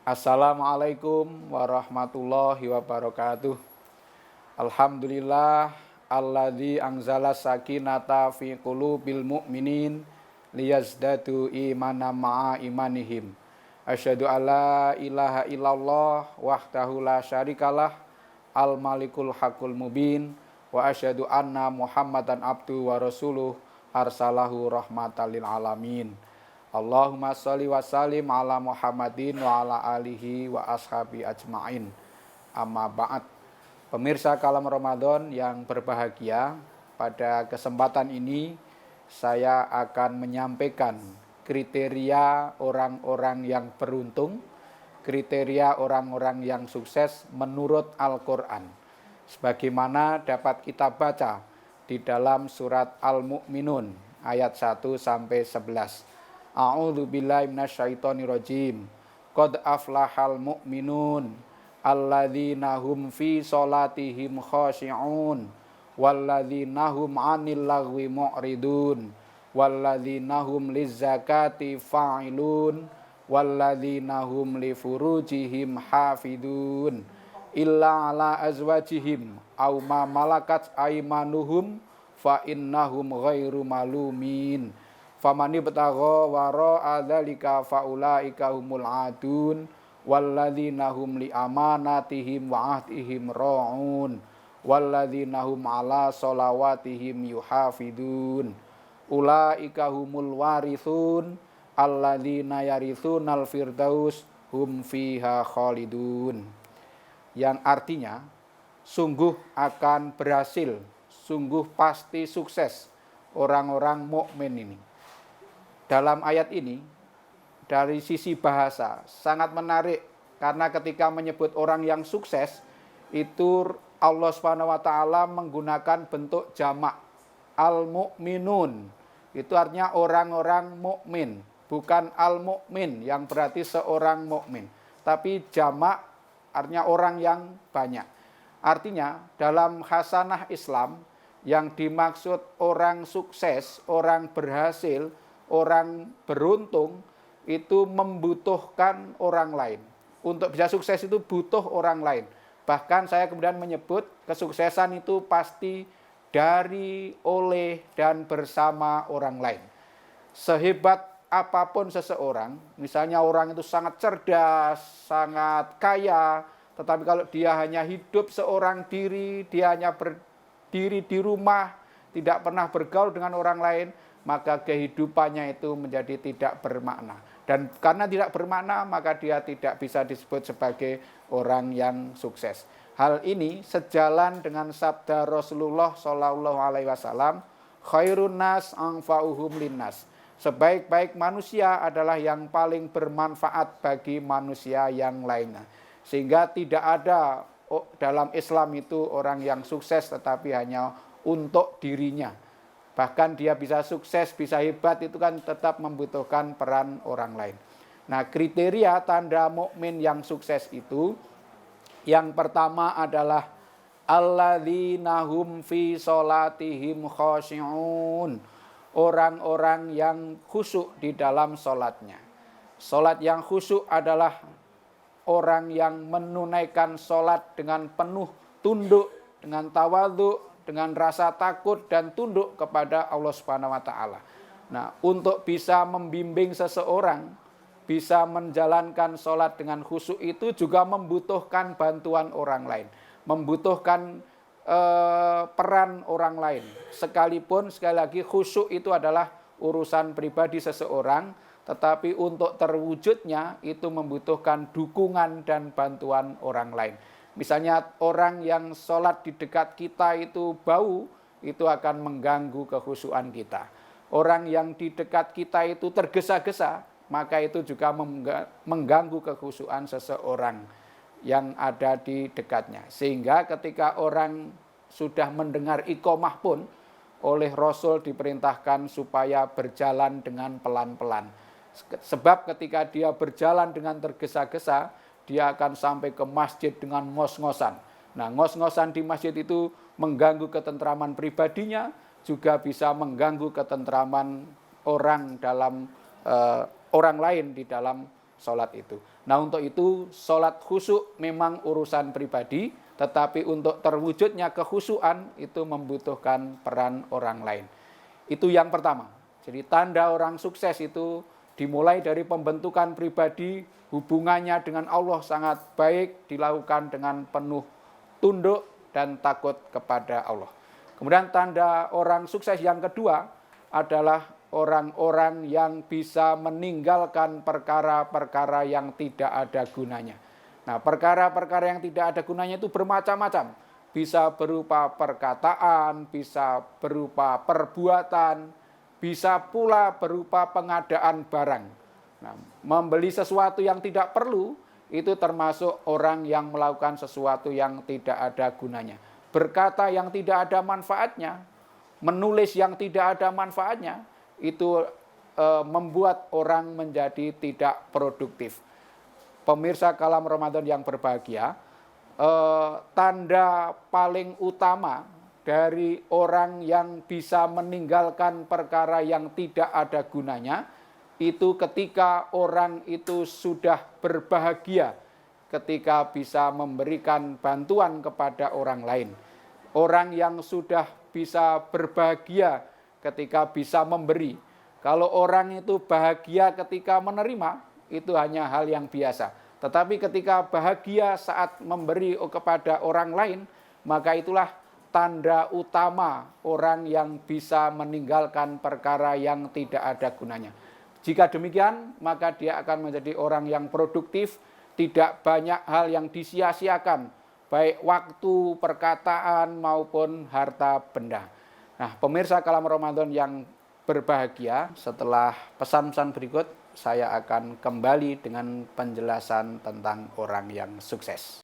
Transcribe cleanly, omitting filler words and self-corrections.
Assalamualaikum warahmatullahi wabarakatuh. Alhamdulillah alladzi anzala sakinata fi qulubil mu'minin liyazdadu imanan ma'a imanihim. Asyhadu alla ilaha illallah wahdahu la syarikalah al malikul haqqul mubin wa asyhadu anna muhammadan abdu wa rasuluh arsalahu rahmatan lil alamin. Allahumma sholli wa sallim ala Muhammadin wa ala alihi wa ashabi ajmain. Amma ba'd. Pemirsa Kalam Ramadan yang berbahagia, pada kesempatan ini saya akan menyampaikan kriteria orang-orang yang beruntung, kriteria orang-orang yang sukses menurut Al-Quran. Sebagaimana dapat kita baca di dalam surat Al-Mu'minun ayat 1-11. A'udzu billahi minasyaitonir rajim. Qad aflahal mu'minun alladzina hum fi sholatihim khashi'un walladzina hum 'anil lagwi mu'ridun walladzina hum lizzakati fa'ilun walladzina hum li furujihim hafidun illa ala azwajihim aw ma malakat aymanuhum fa innahum ghairu malumin. Famani betagha wara adzalika faulaika humul adun walladzina hum li amanatihim wa ahdihim ra'un walladzina hum ala sholawatihim yuhafidun ulaika humul warithun alladzina yaritsunal firdaus hum fiha khalidun. Yang artinya sungguh akan berhasil, sungguh pasti sukses orang-orang mukmin ini. Dalam ayat ini, dari sisi bahasa, sangat menarik karena ketika menyebut orang yang sukses, itu Allah SWT menggunakan bentuk jamak, al-mu'minun. Itu artinya orang-orang mukmin, bukan al-mu'min yang berarti seorang mukmin, tapi jamak artinya orang yang banyak. Artinya dalam khasanah Islam yang dimaksud orang sukses, orang berhasil, orang beruntung itu membutuhkan orang lain. Untuk bisa sukses itu butuh orang lain. Bahkan saya kemudian menyebut kesuksesan itu pasti dari, oleh, dan bersama orang lain. Sehebat apapun seseorang, misalnya orang itu sangat cerdas, sangat kaya, tetapi kalau dia hanya hidup seorang diri, dia hanya berdiri di rumah, tidak pernah bergaul dengan orang lain, maka kehidupannya itu menjadi tidak bermakna. Dan karena tidak bermakna, maka dia tidak bisa disebut sebagai orang yang sukses. Hal ini sejalan dengan sabda Rasulullah SAW, khairun nas anfa'uhum linnas. Sebaik-baik manusia adalah yang paling bermanfaat bagi manusia yang lainnya. Sehingga tidak ada dalam Islam itu orang yang sukses tetapi hanya untuk dirinya. Bahkan dia bisa sukses, bisa hebat, itu kan tetap membutuhkan peran orang lain. Nah, kriteria tanda mukmin yang sukses itu, yang pertama adalah alladzina hum fi sholatihim khashi'un. Orang-orang yang khusyuk di dalam sholatnya. Sholat yang khusyuk adalah orang yang menunaikan sholat dengan penuh tunduk, dengan tawadhu, dengan rasa takut dan tunduk kepada Allah Subhanahu wa taala. Nah, untuk bisa membimbing seseorang bisa menjalankan sholat dengan khusyuk itu juga membutuhkan bantuan orang lain, membutuhkan peran orang lain. Sekalipun sekali lagi khusyuk itu adalah urusan pribadi seseorang, tetapi untuk terwujudnya itu membutuhkan dukungan dan bantuan orang lain. Misalnya orang yang sholat di dekat kita itu bau, itu akan mengganggu kekhusyuan kita. Orang yang di dekat kita itu tergesa-gesa, maka itu juga mengganggu kekhusyuan seseorang yang ada di dekatnya. Sehingga ketika orang sudah mendengar iqomah pun, oleh Rasul diperintahkan supaya berjalan dengan pelan-pelan. Sebab ketika dia berjalan dengan tergesa-gesa, dia akan sampai ke masjid dengan ngos-ngosan. Nah, ngos-ngosan di masjid itu mengganggu ketentraman pribadinya, juga bisa mengganggu ketentraman orang lain di dalam sholat itu. Nah, untuk itu sholat khusyuk memang urusan pribadi, tetapi untuk terwujudnya kekhusyuan itu membutuhkan peran orang lain. Itu yang pertama. Jadi tanda orang sukses itu dimulai dari pembentukan pribadi, hubungannya dengan Allah sangat baik, dilakukan dengan penuh tunduk dan takut kepada Allah. Kemudian tanda orang sukses yang kedua adalah orang-orang yang bisa meninggalkan perkara-perkara yang tidak ada gunanya. Nah, perkara-perkara yang tidak ada gunanya itu bermacam-macam. Bisa berupa perkataan, bisa berupa perbuatan, bisa pula berupa pengadaan barang. Nah, membeli sesuatu yang tidak perlu, itu termasuk orang yang melakukan sesuatu yang tidak ada gunanya. Berkata yang tidak ada manfaatnya, menulis yang tidak ada manfaatnya, itu membuat orang menjadi tidak produktif. Pemirsa Kalam Ramadan yang berbahagia, tanda paling utama dari orang yang bisa meninggalkan perkara yang tidak ada gunanya, itu ketika orang itu sudah berbahagia, ketika bisa memberikan bantuan kepada orang lain. Orang yang sudah bisa berbahagia ketika bisa memberi. Kalau orang itu bahagia ketika menerima, itu hanya hal yang biasa. Tetapi ketika bahagia saat memberi kepada orang lain, maka itulah tanda utama orang yang bisa meninggalkan perkara yang tidak ada gunanya. Jika demikian, maka dia akan menjadi orang yang produktif, tidak banyak hal yang disia-siakan, baik waktu, perkataan, maupun harta benda. Nah, pemirsa Kalam Ramadan yang berbahagia, setelah pesan-pesan berikut, saya akan kembali dengan penjelasan tentang orang yang sukses.